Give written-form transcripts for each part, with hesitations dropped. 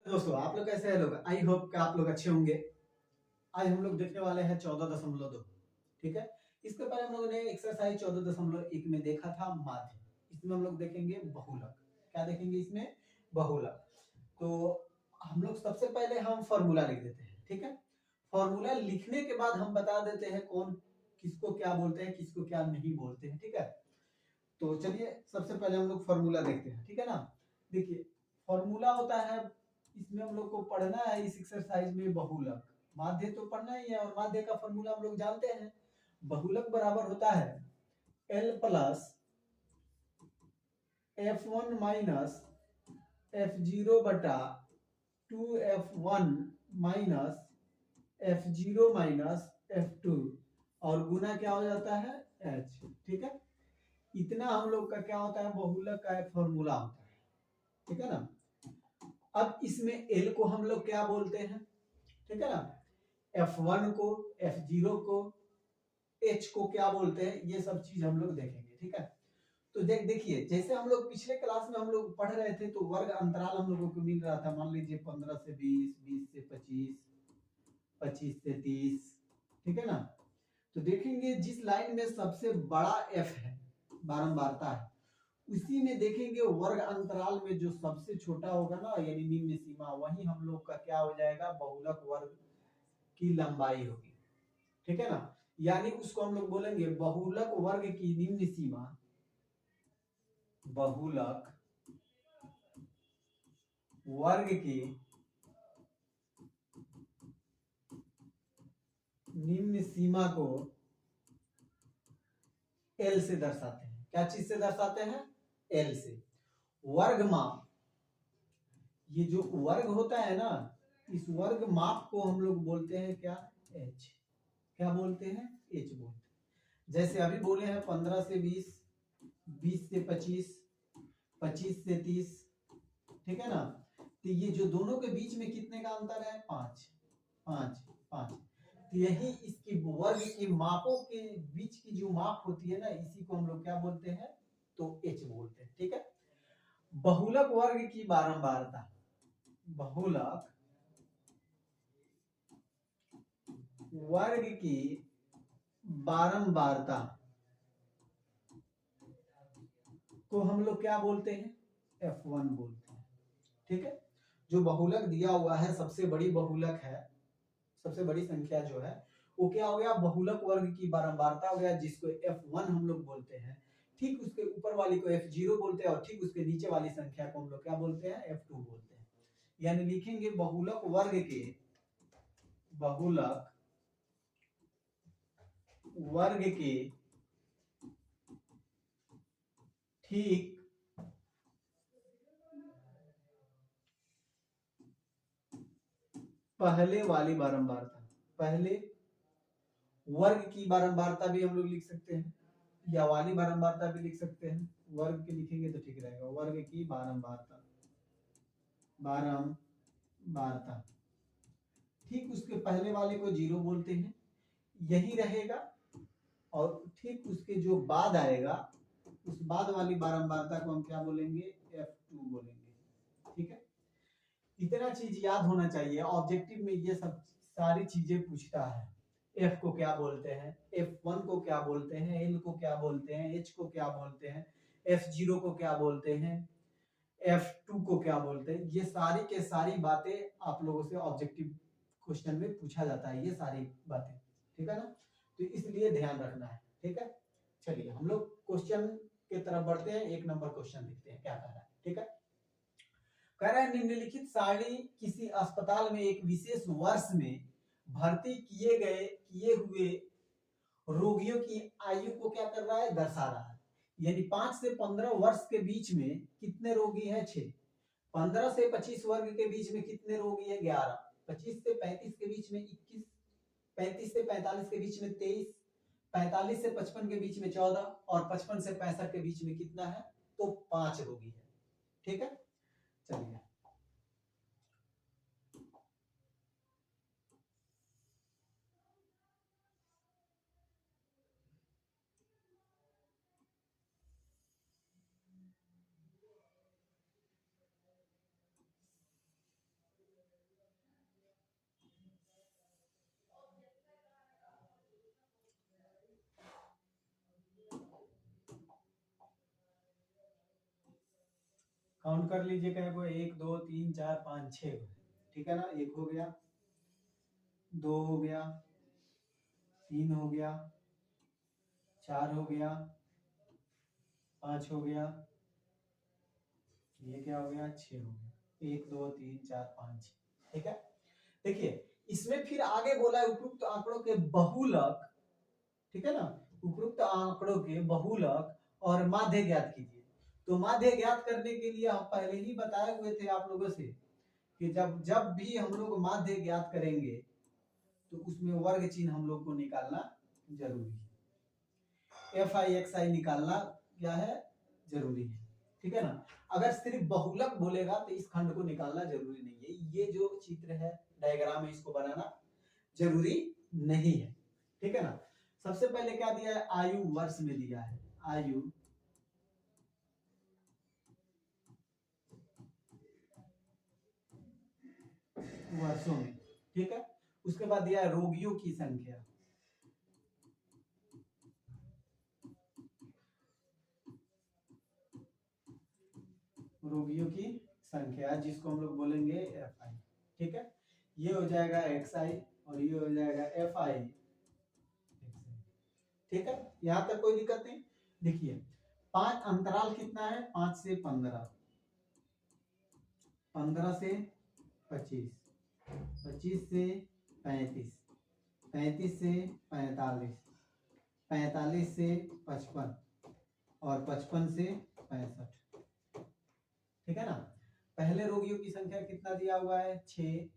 दोस्तों आप लोग कैसे हैं? लोग आई होप कि आप लोग अच्छे होंगे। आज हम लोग देखने वाले हैं 14.2। ठीक है, इसके पहले हम लोगों ने एक्सरसाइज 14.1 में देखा था माध्य। इसमें हम लोग देखेंगे बहुलक। क्या देखेंगे इसमें? बहुलक। तो हम लोग सबसे पहले हम फॉर्मूला लिख देते हैं। ठीक है, फॉर्मूला लिखने के बाद हम बता देते हैं कौन किसको क्या बोलते हैं, किसको क्या नहीं बोलते हैं। ठीक है, तो चलिए सबसे पहले हम लोग फॉर्मूला देखते हैं। ठीक है ना, देखिए फॉर्मूला होता है, इसमें हम लोग को पढ़ना है इस एक्सरसाइज में बहुलक। माध्य तो पढ़ना ही है और माध्य का फॉर्मूला हम लोग जानते हैं। बहुलक बराबर होता है L plus F1 minus F0 बटा 2F1 minus F0 minus F2 और गुना क्या हो जाता है H। ठीक है, इतना हम लोग का क्या होता है, बहुलक का एक फॉर्मूला होता है। ठीक है ना, अब इसमें L को हम लोग क्या बोलते हैं? ठीक है ना, F1 को, F0 को, H को क्या बोलते हैं, ये सब चीज हम लोग देखेंगे। ठीक है, तो देखिए जैसे हम लोग पिछले क्लास में हम लोग पढ़ रहे थे तो वर्ग अंतराल हम लोगों को मिल रहा था। मान लीजिए 15 से 20, 20 से 25, 25 से 30। ठीक है ना, तो देखेंगे जिस लाइन में सबसे बड़ा F है, बारंबारता है, उसी में देखेंगे वर्ग अंतराल में जो सबसे छोटा होगा ना, यानी निम्न सीमा, वही हम लोग का क्या हो जाएगा, बहुलक वर्ग की लंबाई होगी। ठीक है ना, यानी उसको हम लोग बोलेंगे बहुलक वर्ग की निम्न सीमा, बहुलक वर्ग की निम्न सीमा को L से दर्शाते हैं। क्या चीज से दर्शाते हैं? L से। वर्ग माप, ये जो वर्ग होता है ना, इस वर्ग माप को हम लोग बोलते हैं क्या? H। क्या बोलते हैं? H बोलते हैं। जैसे अभी बोले हैं 15 से 20, 20 से 25, 25 से 30। ठीक है ना, तो ये जो दोनों के बीच में कितने का अंतर है? 5, 5, 5। तो यही इसकी वर्ग की मापों के बीच की जो माप होती है ना, इसी को हम लोग क्या बोलते हैं? तो H बोलते हैं। ठीक है, बहुलक वर्ग की बारंबारता, बहुलक वर्ग की बारंबारता को हम लोग क्या बोलते हैं? F1 बोलते हैं। ठीक है, जो बहुलक दिया हुआ है, सबसे बड़ी बहुलक है, सबसे बड़ी संख्या जो है वो क्या हो गया? बहुलक वर्ग की बारंबारता हो गया, जिसको F1 हम लोग बोलते हैं। ठीक उसके ऊपर वाली को F0 बोलते हैं और ठीक उसके नीचे वाली संख्या को हम लोग क्या बोलते हैं? F2 बोलते हैं। यानी लिखेंगे बहुलक वर्ग के, बहुलक वर्ग के ठीक पहले वाली बारंबारता, पहले वर्ग की बारंबारता भी हम लोग लिख सकते हैं, या वाली बारंबारता भी लिख सकते हैं। वर्ग के लिखेंगे तो ठीक रहेगा, वर्ग की बारंबारता, बारंबारता। ठीक उसके पहले वाले को 0 बोलते हैं, यही रहेगा। और ठीक उसके जो बाद आएगा, उस बाद वाली बारंबारता को हम क्या बोलेंगे? F2 बोलेंगे। ठीक है, इतना चीज याद होना चाहिए। ऑब्जेक्टिव में ये सब सारी चीजें पूछता है। F को क्या बोलते हैं, F1 को क्या बोलते हैं, L को क्या बोलते हैं, H को क्या बोलते हैं, F0 को क्या बोलते हैं, F2 को क्या बोलते हैं, ये सारी के सारी बातें आप लोगों से ऑब्जेक्टिव क्वेश्चन में पूछा जाता है, ये सारी बातें। ठीक है ना, तो इसलिए ध्यान रखना है। ठीक है, चलिए हम लोग क्वेश्चन की तरफ बढ़ते हैं। 1 नंबर क्वेश्चन देखते हैं क्या कह रहा है। ठीक है, कह रहा है निम्नलिखित सारणी किसी अस्पताल में एक विशेष वर्ष में भर्ती किए हुए रोगियों की आयु को क्या कर रहा है? दर्शा रहा है। यानी 5 से 15 वर्ष के बीच में कितने रोगी हैं? 6। 15 से 25 वर्ग के बीच में कितने रोगी हैं? 11। 25 से 35 के बीच में 21, 35 से 45 के बीच में 23, 45 से 55 के बीच में 14 और 55 से 65 के बीच में कितना है? तो 5 रोगी है। ठीक है, चलिए काउंट कर लीजिए क्या को 1 2 3 4 5 6, ठीक है ना। 1 हो गया, 2 हो गया, 3 हो गया, 4 हो गया, 5 हो गया, ये क्या हो गया 6 हो गया। 1 2 3 4 5 6, ठीक है। देखिए इसमें फिर आगे बोला है उपरोक्त आंकड़ों के बहुलक, ठीक है ना, उपरोक्त आंकड़ों के बहुलक और माध्य ज्ञात कीजिए। तो माध्य ज्ञात करने के लिए हम पहले ही बताए हुए थे आप लोगों से कि जब जब भी हम लोग माध्य ज्ञात करेंगे तो उसमें वर्ग चिन्ह हम लोग को निकालना जरूरी है। एफ आई एक्स आई निकालना क्या है, जरूरी है, ठीक है ना। अगर सिर्फ बहुलक बोलेगा तो इस खंड को निकालना जरूरी नहीं है। ये जो चित्र है, डायग्राम है, इसको बनाना जरूरी नहीं है, ठीक है ना। सबसे पहले क्या दिया है, आयु वर्ष में दिया है, आयु वर्षों में, ठीक है। उसके बाद दिया है रोगियों की संख्या, रोगियों की संख्या जिसको हम लोग बोलेंगे एफ आई, ठीक है। ये हो जाएगा एक्स आई और ये हो जाएगा एफ आई, ठीक है। यहां तक कोई दिक्कत नहीं। देखिए 5 अंतराल कितना है, 5 से 15, 15 से 25, 25 से 35, 35 से 45, 45 से 55 और 55 से 65, ठीक है ना। पहले रोगियों की संख्या कितना दिया हुआ है, 6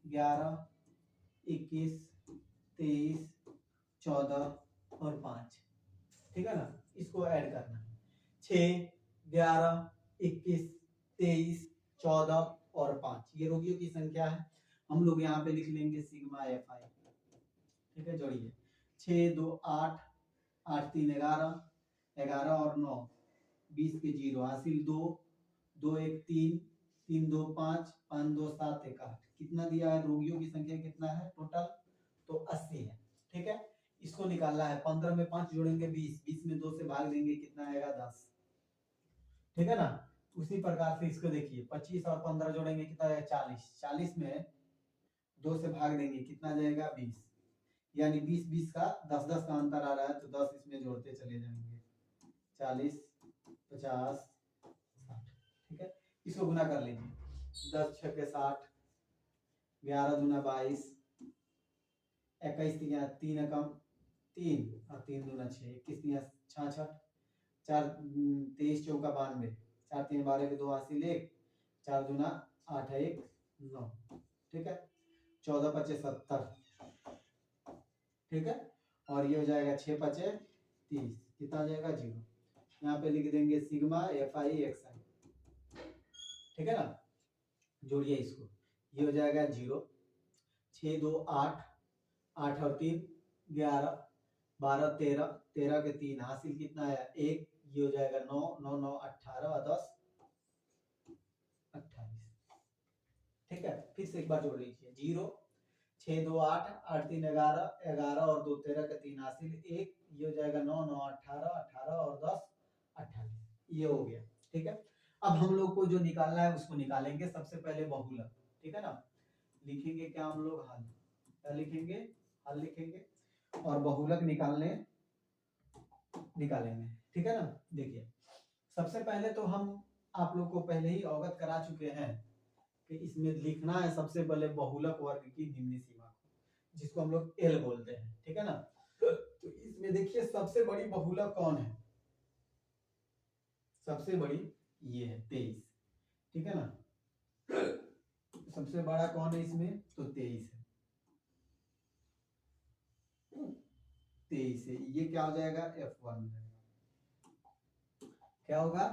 11 21 23 14 और 5, ठीक है ना। इसको ऐड करना है, 6 11 21 23 14 और 5, ये रोगियों की संख्या है। हम लोग यहाँ पे लिख लेंगे सिग्मा एफ आई, ठीक है। जोड़िए 6 2 8 8 3 11 11 और 9 20 के 0 हासिल 2 2 1 3 3 2 5 5 2 7 1 8, कितना दिया है, रोगियों की संख्या कितना है टोटल, तो 80 है, ठीक है। इसको निकालना है, 15 में 5 जोड़ेंगे 20, 20 में 2 से भाग देंगे कितना आएगा 10, ठीक है ना। उसी प्रकार से इसको देखिए 25 और 15 जोड़ेंगे कितना आएगा 40, 40 में 2 से भाग देंगे कितना जाएगा 20, यानी 20 20 का 10 10 का अंतर आ रहा है तो 10 इसमें जोड़ते चले जाएंगे, 40 50 60, ठीक है। इसको गुना कर लीजिए, 10 6 के 60, 11 दूना 22, 21 3 एकम 3 और 3 दूना 6, 21 66, 4 23 चौका 92, 4 3 12 के 2 हासिल 1, 4 दूना 8 1 9, ठीक है। 14 5 70, ठीक है। और ये हो जाएगा 6 5 30, कितना आ जाएगा 0। यहाँ पे लिख देंगे सिग्मा एफ आई एक्स आई, ठीक है ना। जोड़िए इसको, ये हो जाएगा 0 6 2 8 8 और 3 11 12 13 13 के 3 हासिल कितना आया 1, ये हो जाएगा 9 9 9 18 और 10 28, ठीक है। फिर से एक बार जोड़ लीजिए, 0 6 2 8 8 3 11 11 और 2 13 के 3 हासिल 1, ये हो जाएगा 9 9 18 18 और 10 28, ये हो गया, ठीक है। अब हम लोग को जो निकालना है उसको निकालेंगे। सबसे पहले बहुलक, ठीक है ना। लिखेंगे क्या हम लोग, हल, क्या लिखेंगे, हल लिखेंगे और बहुलक निकालेंगे, ठीक है ना। देखिए सबसे पहले तो हम आप लोग को पहले ही अवगत करा चुके हैं कि इसमें लिखना है सबसे पहले बहुलक वर्ग की निम्न सीमा को, जिसको हम लोग एल बोलते हैं, ठीक है ना। तो इसमें देखिए सबसे बड़ी बहुलक कौन है, सबसे बड़ी ये है 23, ठीक है ना। सबसे बड़ा कौन है इसमें, तो 23 है, 23 है। ये क्या हो जाएगा F1 हो जाएगा, क्या होगा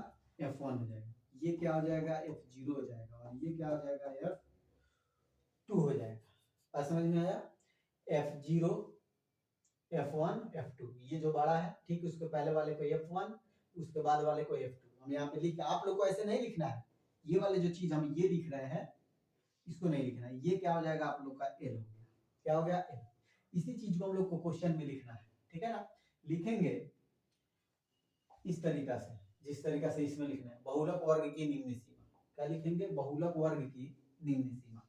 F1 हो जाएगा। ये क्या हो जाएगा F0 हो जाएगा और ये क्या हो जाएगा F2 हो जाएगा। समझ में आया, F0 F1 F2, ये जो बड़ा है, ठीक, उसके पहले वाले को F1 उसके बाद वाले को F2। हम यहाँ पे लिख, आप लोग को ऐसे नहीं लिखना है, ये वाले जो चीज हम ये लिख रहे हैं इसको नहीं लिखना है। ये क्या हो जाएगा आप लोग का L हो गया, क्या हो गया L। इसी चीज को हम लोग को क्वेश्चन में लिखना है, ठीक है ना। लिखेंगे इस तरीका से, जिस तरीका से इसमें लिखना है, बहुलक वर्ग की निम्न सीमा। क्या लिखेंगे? बहुलक वर्ग की निम्न सीमा।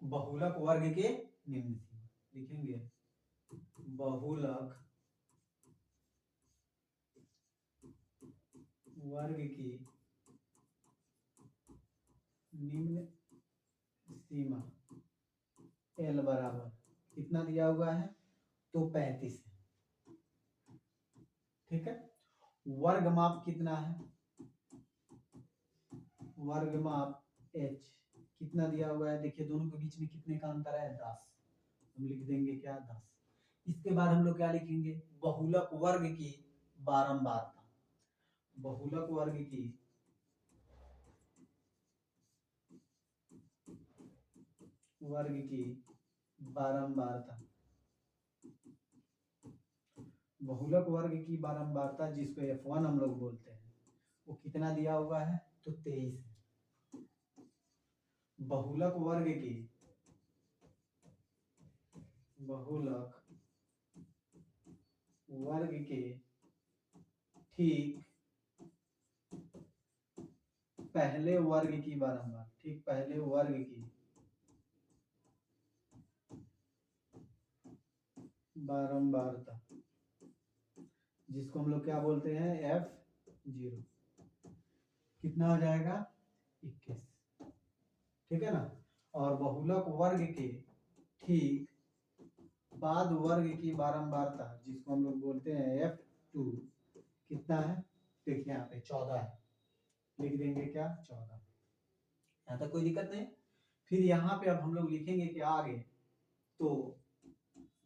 बहुलक वर्ग के निम्न सीमा लिखेंगे। बहुलक वर्ग की निम्न सीमा L बराबर कितना दिया हुआ है? तो 35 है। ठीक है। वर्ग माप कितना है? वर्ग माप H कितना दिया हुआ है? देखिए दोनों के बीच में कितने का अंतर है? 10। हम लिख देंगे क्या? 10। इसके बाद हम लोग क्या लिखेंगे? बहुलक वर्ग की बारंबारता। बहुलक वर्ग की बारंबारता। बहुलक वर्ग की बारंबारता जिसको F1 हम लोग बोलते हैं, वो कितना दिया हुआ है? तो 23 है। बहुलक वर्ग की ठीक पहले वर्ग की बारंबार, ठीक पहले वर्ग की बारंबारता जिसको हम लोग क्या बोलते हैं? F0 कितना हो जाएगा? 21। ठीक है ना। और बहुलक वर्ग के ठीक बाद वर्ग की बारंबारता जिसको हम लोग बोलते हैं F2 कितना है? देखिए यहाँ पे 14 है। लिख देंगे क्या? 14। यहाँ तक कोई दिक्कत नहीं। फिर यहाँ पे अब हम लोग लिखेंगे कि आगे तो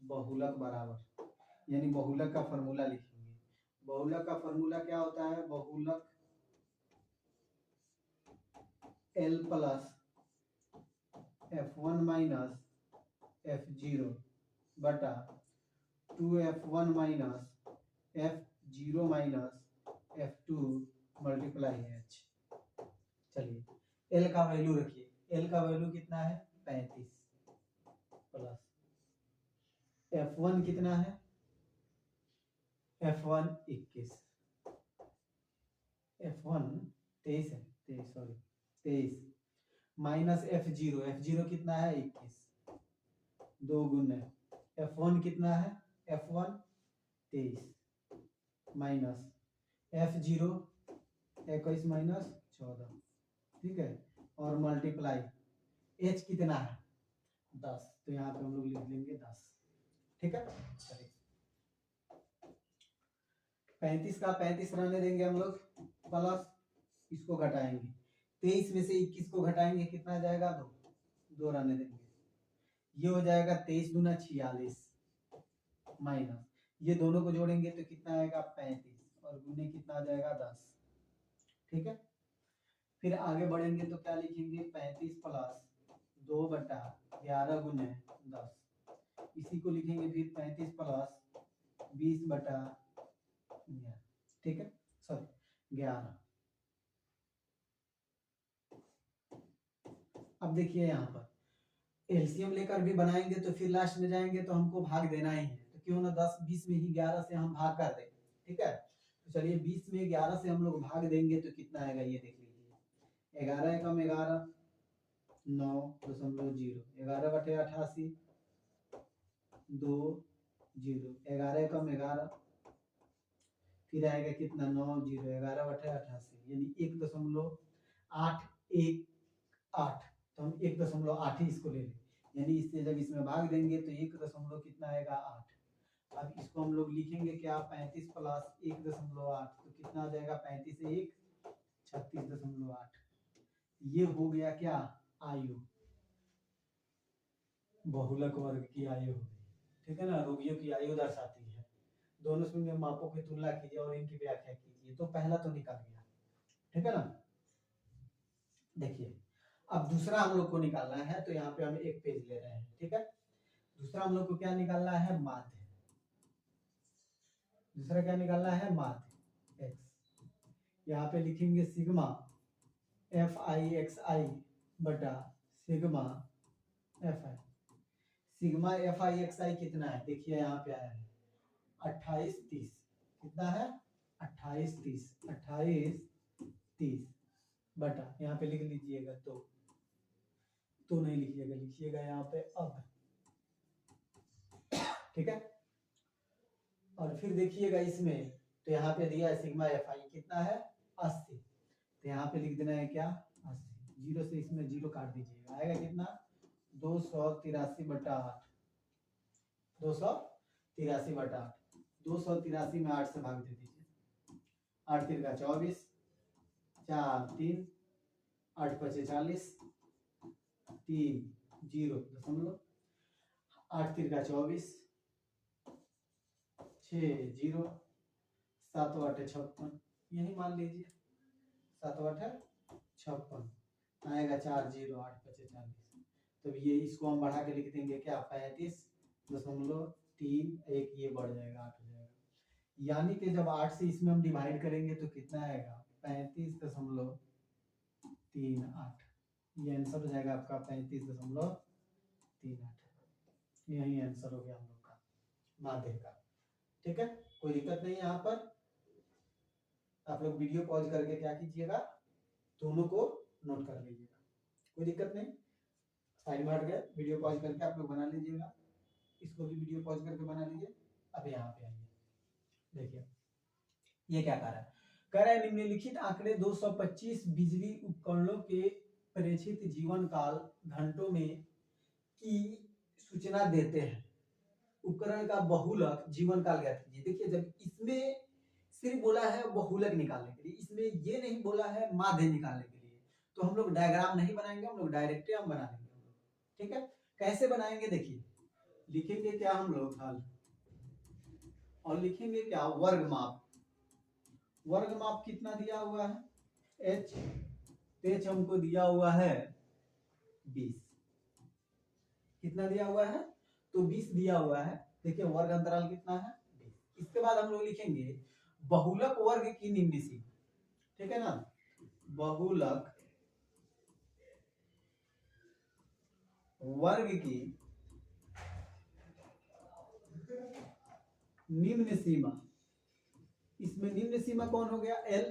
बहुलक बराबर, यानी बहुलक का फॉर्मूला लिखेंगे। बहुलक का फॉर्मूला क्या होता है? बहुलक L plus F1 minus F0 बटा 2F1 minus F0 minus F2 multiply H। चलिए L का वैल्यू रखिए। L का वैल्यू कितना है? 35 प्लस F1 कितना है? F1 21। F1 23 है, 23 सॉरी 23 माइनस F0 कितना है? 21। 2 गुने F1 कितना है? F1 23 minus F0 21 minus 14। ठीक है। और मल्टीप्लाई H कितना है? 10। तो यहाँ पे हम लोग लिख लेंगे 10। ठीक है। चलिए 35 का 35 रहने देंगे हम लोग, प्लस इसको घटाएंगे। 23 में से 21 को घटाएंगे, कितना जाएगा? 2 रहने देंगे। ये हो जाएगा 23 दूना 46 माइनस ये दोनों को जोड़ेंगे तो कितना आएगा? 35 और गुने कितना आ जाएगा? 10। ठीक है। फिर आगे बढ़ेंगे तो क्या लिखेंगे? 35 प्लस 2 बटा 11 गुने 10। इसी को लिखेंगे फिर 35 प्लस 20 बटा 11। ठीक है, सॉरी 11। अब देखिए यहाँ पर एलसीएम लेकर भी बनाएंगे तो फिर लास्ट में जाएंगे तो हमको भाग देना ही है, तो क्यों ना 10 20 में ही 11 से हम भाग कर दें। ठीक है, तो चलिए 20 में 11 से हम लोग भाग देंगे तो कितना आएगा ये देख लीजिए। 11 एकम 11 9.0 11 बटे 88 2 0 11 एकम 11 फिर आएगा कितना 9 0 11 बटे 88 यानी 1.818। तो हम 1.8 ही इसको ले लें, यानी इससे जब इसमें भाग देंगे तो 1 दशमलव कितना आएगा 8। अब इसको हम लोग लिखेंगे क्या 35 प्लस 1.8 तो कितना आ जाएगा 35 से 1 36.8। ये हो गया क्या आयु, बहुलक वर्ग की आयु हो गई। ठीक है ना, रोगियों की आयु दर्शाती है। दोनों शून्य मापों की तुलना कीजिए और इनकी व्याख्या कीजिए। तो पहला तो निकल गया, ठीक है ना। देखिए अब दूसरा हम लोग को निकालना है, तो यहाँ पे हम एक पेज ले रहे हैं। ठीक है, दूसरा हम लोग को क्या निकालना है माध्य। दूसरा क्या निकालना है माध्य x। यहाँ पे लिखेंगे sigma F I X I बटा sigma F I. Sigma F I X I कितना है, देखिए यहाँ पे आया है 28 30, कितना है 28 30, 28 30 बटा, यहाँ पे लिख लीजिएगा तो नहीं लिखिएगा, लिखिएगा यहाँ पे अब, ठीक है। और फिर देखिएगा इसमें, तो यहाँ पे दिया है सिग्मा एफ आई कितना है 80, तो यहाँ पे लिख देना है क्या 80, जीरो से इसमें जीरो काट दीजिएगा, आएगा कितना 283 बटा 8, 283 बटा 8, 283 में 8 से भाग दे दीजिए, 8 तिरका 24, 4 3, 8 पचे 40, 3 0 दशमलव, 8 तिरका 24, 6 0, 7 8 56, यही मान लीजिए 7 8 56, आएगा 4 0, 8 पचे 40, तो ये इसको हम बढ़ा के लिख देंगे क्या 35.31, ये बढ़ जाएगा 8 हो जाएगा, यानी कि जब 8 से इसमें हम डिवाइड करेंगे तो कितना आएगा 35.38, ये आंसर हो जाएगा आपका 35.38, यही आंसर हो गया हम लोग का माध्य का, ठीक है। कोई दिक्कत नहीं है यहाँ पर, आप लोग वीडियो पॉज करके क्या कीजिएगा, दोनों को नोट कर लीजिएगा, कोई दिक्कत नहीं, साइड में हट गए, वीडियो पॉज करके आप लोग बना लीजिएगा, इसको भी वीडियो पॉज करके बना लीजिए। अब यहाँ पे आइए, देखिए ये क्या कह रहा है निम्नलिखित आंकड़े 225 बिजली उपकरणों के प्रेषित जीवन काल घंटों में की सूचना देते हैं, उपकरण का बहुलक जीवन काल ज्ञात कीजिए। देखिए जब इसमें सिर्फ बोला है बहुलक निकालने के लिए, इसमें ये नहीं बोला है माध्य निकालने के लिए, तो हम लोग डायग्राम नहीं बनाएंगे, हम लोग डायरेक्ट हम बना लेंगे, ठीक है। कैसे बनाएंगे, देखिए लिखेंगे क्या हम लोग हल, और लिखेंगे क्या वर्ग माप, वर्ग माप कितना दिया हुआ है h, h हमको दिया हुआ है 20, कितना दिया हुआ है तो 20 दिया हुआ है, देखिए वर्ग अंतराल कितना है 20। इसके बाद हम लोग लिखेंगे बहुलक वर्ग की निम्न सीमा, ठीक है ना, बहुलक वर्ग की निम्न सीमा, इसमें निम्न सीमा कौन हो गया L,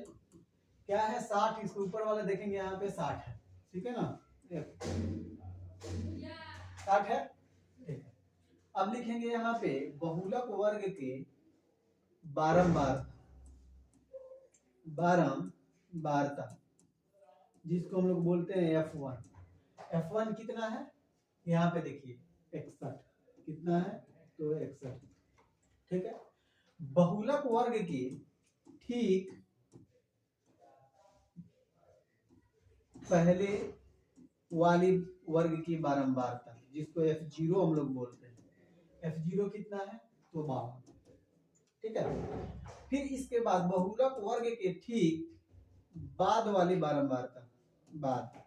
क्या है 60, इसके ऊपर वाला देखेंगे यहाँ पे 60 है, ठीक है ना 60 है, ठीक है। अब लिखेंगे यहाँ पे बहुलक वर्ग के बारंबारता, जिसको हम लोग बोलते हैं F1, F1 कितना है यहाँ पे देखिए 61, कितना है तो 61, ठीक है। बहुलक वर्ग की ठीक पहले वाली वर्ग की बारंबारता, जिसको F0 हम लोग बोलते हैं, F0 कितना है तो 52, ठीक है। फिर इसके बाद बहुलक वर्ग के ठीक बाद वाली बारंबारता, बाद,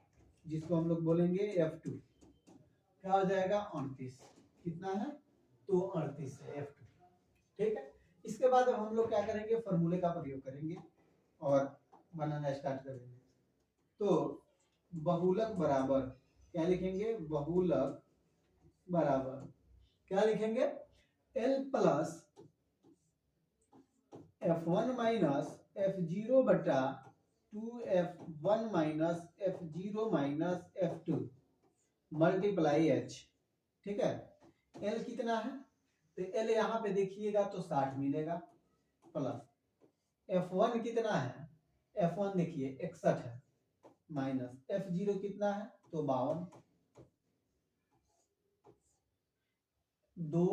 जिसको हम लोग बोलेंगे F2, क्या हो जाएगा 38, कितना है तो 38 है F2, ठीक है। इसके बाद अब हम लोग क्या करेंगे, फॉर्मूले का प्रयोग करेंगे और बनाना स्टार्ट करेंगे। तो बहुलक बराबर क्या लिखेंगे, बहुलक बराबर क्या लिखेंगे L plus F1 minus F0 बटा 2F1 minus F0 minus F2 multiply H, ठीक है। L कितना है तो L यहाँ पे देखिएगा तो 60 मिलेगा, प्लस F1 कितना है, F1 देखिए 61 है, माइनस F0 कितना है तो 52, 2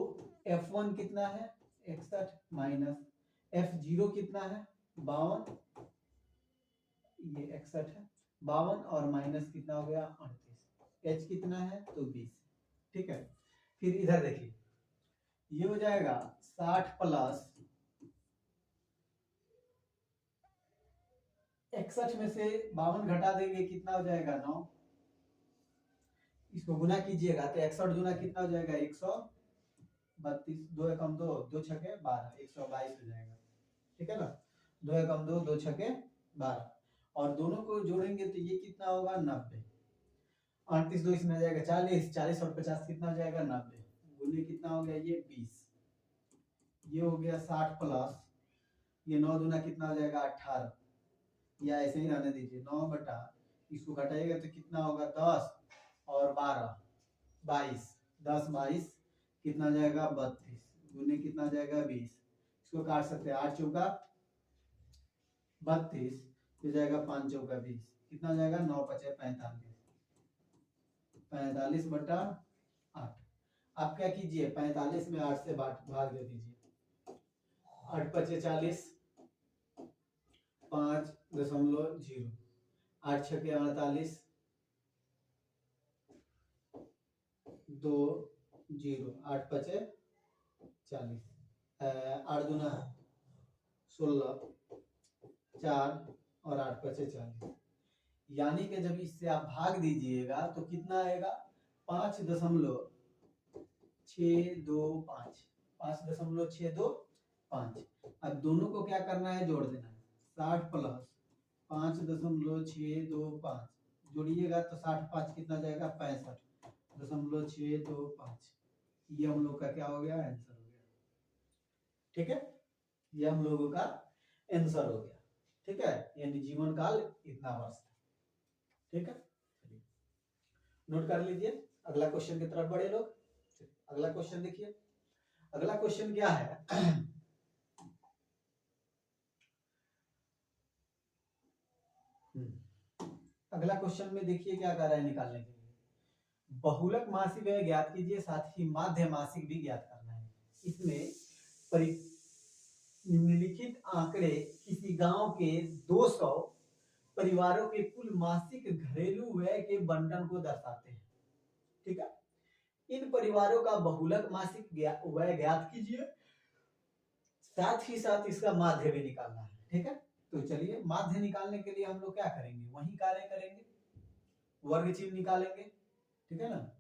F1 कितना है 61 माइनस F0 कितना है 52, ये 61 है 52 और माइनस कितना हो गया 38, H कितना है तो 20, ठीक है। फिर इधर देखिए ये हो जाएगा 60 प्लस 61 में से 52 घटा देंगे कितना हो जाएगा 9, इसको गुना कीजिएगा तो 61 गुना कितना हो जाएगा 132, 2 एकम 2, 2 छके 12, 122 हो जाएगा, ठीक है ना, 2 एकम 2, 2 छके 12, और दोनों को जोड़ेंगे तो ये कितना होगा 90, 38 2 इसमें आ जाएगा 40, 40 और 50 कितना हो जाएगा 90, गुने कितना हो गया ये 20, ये हो गया 60 प्लस ये 9 दूना कितना हो जाएगा 18, या ऐसे ही रहने दीजिए 9 बटा इसको घटाइएगा तो कितना होगा 10 और 12 22, 10 22 कितना हो जाएगा 32 गुने कितना हो जाएगा 20, इसको काट सकते हैं 8 चौका 32 हो जाएगा 5 चौका 20 कितना हो जाएगा 9 पचे 45, 45 बटा 8। आप क्या कीजिए 45 में 8 से भाग दे दीजिए, 8 पचे 40, 5.0, 8 छके 48, 2 0, 8 पचे 40, 8 दूना 16, 4 और 8 पचे 40, यानी कि जब इससे आप भाग दीजिएगा तो कितना आएगा 5.625, 5.625। अब दोनों को क्या करना है जोड़ देना है, 60 प्लस 5.625 जोड़िएगा तो 60 5 कितना जाएगा 65.625, ये हम लोग का क्या हो गया आंसर हो गया। ठीक है, ये हम लोगों का आंसर हो गया। ठीक है, यानी जीवन काल इतना वर्ष था। ठीक है, नोट कर लीजिए। अगला क्वेश्चन की तरफ बढ़े लोग। अगला क्वेश्चन देखिए, अगला क्वेश्चन क्या है अगला क्वेश्चन में देखिए क्या कर रहा है निकालने के लिए, बहुलक मासिक व्यय ज्ञात कीजिए, साथ ही माध्य मासिक भी ज्ञात करना है। इसमें निम्नलिखित आंकड़े किसी गांव के 200 परिवारों के कुल मासिक घरेलू व्यय के बंटन को दर्शाते हैं। ठीक है, इन परिवारों का बहुलक मासिक व्यय ज्ञात कीजिए, साथ ही साथ इसका माध्य भी निकालना है। ठीक है, तो चलिए माध्य निकालने के लिए हम लोग क्या करेंगे, वही कार्य करेंगे, वर्ग चिन्ह निकालेंगे। ठीक है ना,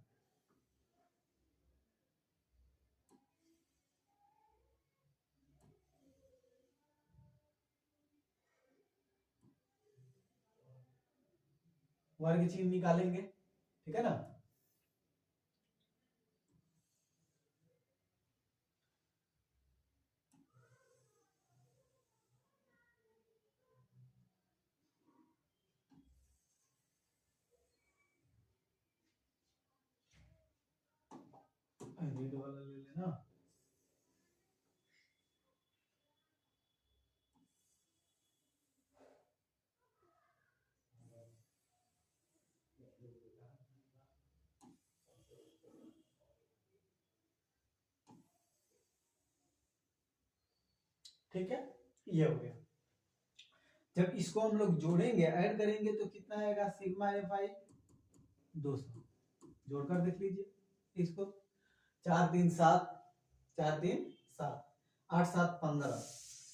वर्ग चिन्ह निकालेंगे। ठीक है ना, रेड वाला ले लेना। ठीक है, ये हो गया। जब इसको हम लोग जोड़ेंगे ऐड करेंगे तो कितना आएगा, सिग्मा एफ आई 200, जोड़कर देख लीजिए इसको, 4 3 7, 4 3 7, 8 7 15,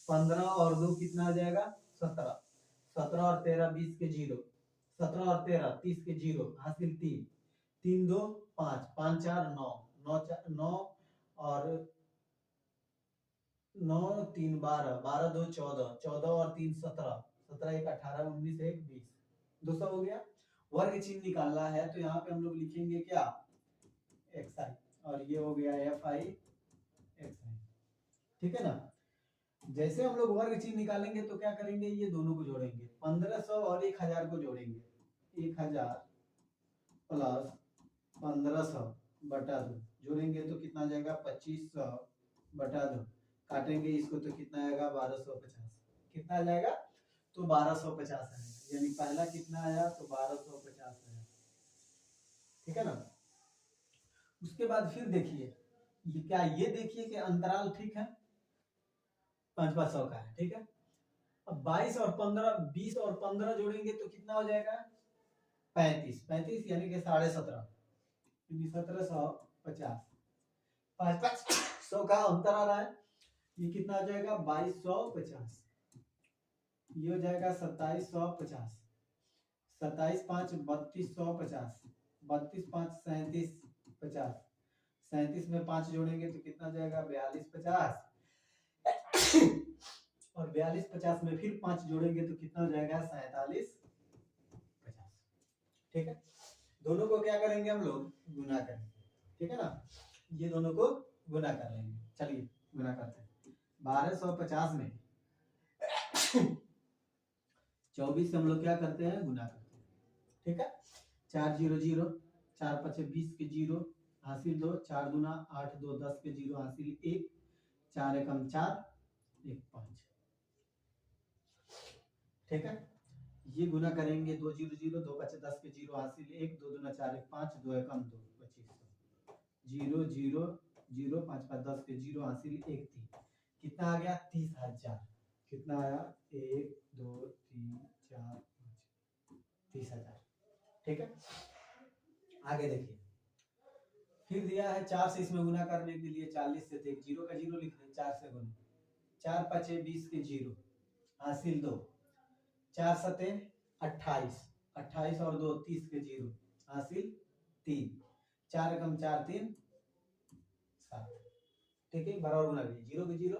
15 और 2 कितना आ जाएगा 17, 17 और 13 20 के 0, 17 और 13 30 के 0 हासिल 3, 3 2 5, 5 4 9, 9 और 9 3 12, 12 2 14, 14 और 3 17, 17 1 18, 19 1 20, 200 हो गया। वर्ग चिन्ह निकालना है तो यहाँ पे हम लोग लिखेंगे क्या एक्स आई, और ये हो गया एफ आई एक्स आई। ठीक है ना, जैसे हम लोग वर्ग चिन्ह निकालेंगे तो क्या करेंगे, ये दोनों को जोड़ेंगे, 1500 और 1000 को जोड़ेंगे, 1000 प्लस 1500 बटा 2 जोड़ेंगे तो कितना आ जाएगा 2500 बटा 2, काटेंगे इसको तो कितना आएगा 1250, कितना आ जाएगा तो 1250 आएगा, यानी पहला कितना आया तो 1250 आया। ठीक है ना, उसके बाद फिर देखिए ये क्या, ये देखिए कि अंतराल ठीक है 500 का है। ठीक है, अब 22 और 15, 20 और 15 जोड़ेंगे तो कितना हो जाएगा 35, 35 यानी कि 17.5, 1750, 500 का अंतर आ रहा है, ये कितना आ जाएगा 2250, ये हो जाएगा 2750, 27 5 3250, 32 5 3750, 37 में 5 जोड़ेंगे तो कितना जाएगा 4250, और 4250 में फिर 5 जोड़ेंगे तो कितना हो जाएगा 4750। ठीक है, दोनों को क्या करेंगे हम लोग गुना करेंगे। ठीक है ना, ये दोनों को गुना कर लेंगे। चलिए गुना करते हैं। 1250 में 24 से हम लोग क्या करते हैं, गुना करते हैं। ठीक है, 4 0 0, 4 5 20 के 0 हासिल 2, 4 दूना 8, 2 10 के 0 हासिल 1, 4 एकम 4, 1 5। ठीक है, ये गुना करेंगे 2 0 0, 2 5 10 के 0 हासिल 1, 2 दूना 4 1 5, 2 एकम 2 25, 0 0 0, 5 5 10 के 0 हासिल 1 3। कितना आ गया, 30,000। कितना आया, 1 2 3 4 5, 30,000। ठीक है, आगे देखिए, फिर दिया है 4 से इसमें गुना करने के लिए 40 से, एक 0 का 0 लिख दें, 4 से गुना, 4 5 20 के 0 हासिल 2, 4 7 28, 28 और 2 30 के 0 हासिल 3, 4 एकम 4 3 7। ठीक है, बराबर गुना कीजिए, 0 के 0,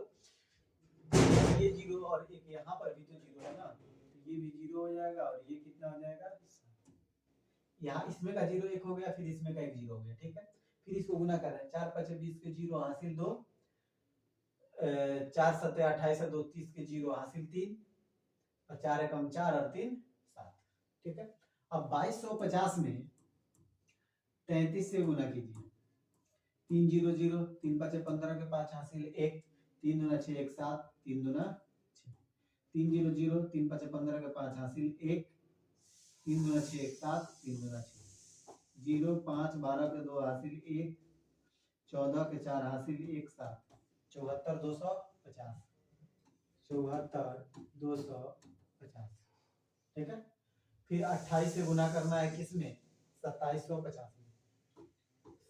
ये 0 और एक यहाँ पर भी तो 0 है ना, तो ये भी 0 हो जाएगा और ये कितना हो जाएगा, यहाँ इसमें का 0 1 हो गया, फिर इसमें का 1 0 हो गया। ठीक है, फिर इसको गुना कर रहे हैं, 4 5 20 के 0 हासिल 2, 4 7 28 और 2 30 के 0 हासिल 3, और 4 एकम 4 और 3 7। ठीक है, अब 2250 में 33 से गुना कीजिए, 3 0 0, 3 5 15 के 5 हासिल 1, 3 दूना 6 1 7, 3 दूना 6, 3 0 0, 3 5 15 के 5 हासिल 1, 3 दूना 6 1 7, 3 दूना 6, 0 5 12 के 2 हासिल 1, 14 के 4 हासिल 1 7, 74 250, 74 250। ठीक है, फिर 28 से गुना करना है किसमें, 2750 में,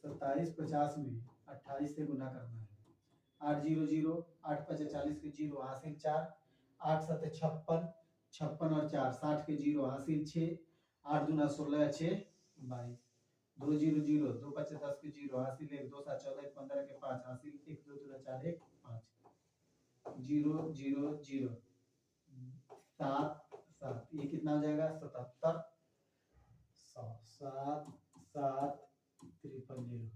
2750 में 28 से गुना करना है, 8 0 0, 8 5 40 के 0 हासिल 4, 8 7 56, 56 और 4 60 के 0 हासिल 6, 8 दूना 16 6 22, 2 0 0, 2 5 10 के 0 हासिल 1, 2 7 14 15 के 5 हासिल 1, 2 दूना 4 1 5, 0 0 0 7 7, ये कितना हो जाएगा, 77 100 7 7 53 0।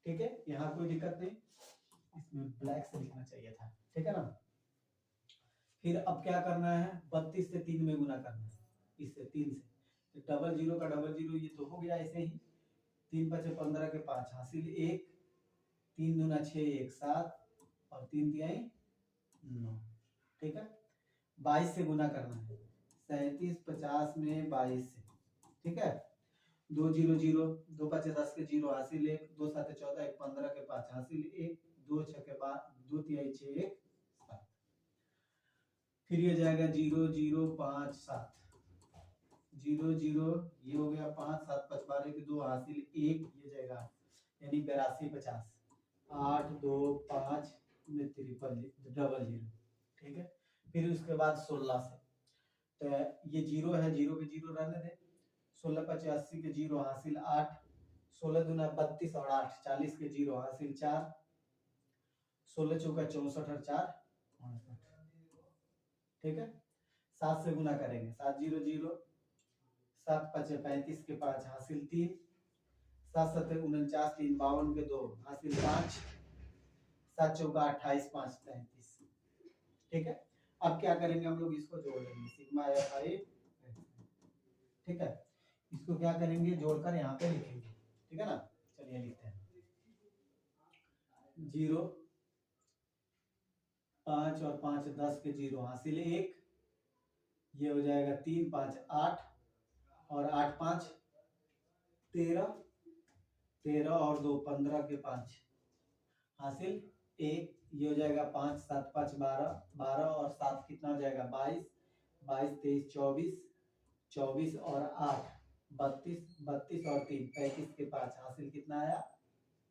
ठीक है, यहाँ कोई दिक्कत नहीं, इसमें ब्लैक से लिखना चाहिए था। ठीक है ना, फिर अब क्या करना है, 32 से 3 में गुना करना है, इससे 3 से, तो डबल 0 का डबल 0 ये तो हो गया ऐसे ही, 3 5 15 के 5 हासिल 1, 3 दूना 6 1 7 और 3 तिहाई 9। ठीक है, 22 से गुना करना है, 37 50 में 22 से। ठीक है, 2 0 0, 2 5 10 के 0 हासिल 1, 2 7 14 1 15 के 5 हासिल 1, 2 6 के बाद 2 तिहाई 6 1 7। फिर ये जाएगा 0 0 5 7, 0 0 ये हो गया 5 7 5 12 के 2 हासिल 1, ये जाएगा यानी 82 50, 8 2 5 में 53 डबल 0। ठीक है, फिर उसके बाद 16 से, तो ये 0 है, 0 के 0 रहने दें, 16 5 80 के 0 हासिल 8, 16 दूना 32 और 8 40 के 0 हासिल 4, 16 चौका 64 और 4 68। ठीक है, 7 से गुना करेंगे, 7 0 0, 7 5 35 के 5 हासिल 3, 7 7 49 3 52 के 2 हासिल 5, 7 चौका 28 5 33। ठीक है, अब क्या करेंगे, हम लोग इसको जोड़ लेंगे, सिग्मा एफ आई। ठीक है, इसको क्या करेंगे, जोड़कर यहाँ पे लिखेंगे। ठीक है ना, चलिए लिखते हैं, 0 5 और 5 10 के 0 हासिल 1, ये हो जाएगा 3 5 8 और 8 5 13, 13 और 2 15 के 5 हासिल 1, ये हो जाएगा 5 7 5 12, 12 और 7 कितना हो जाएगा 22, 22 23 24, 24 और 8 32, 32 और 3 35 के 5 हासिल कितना आया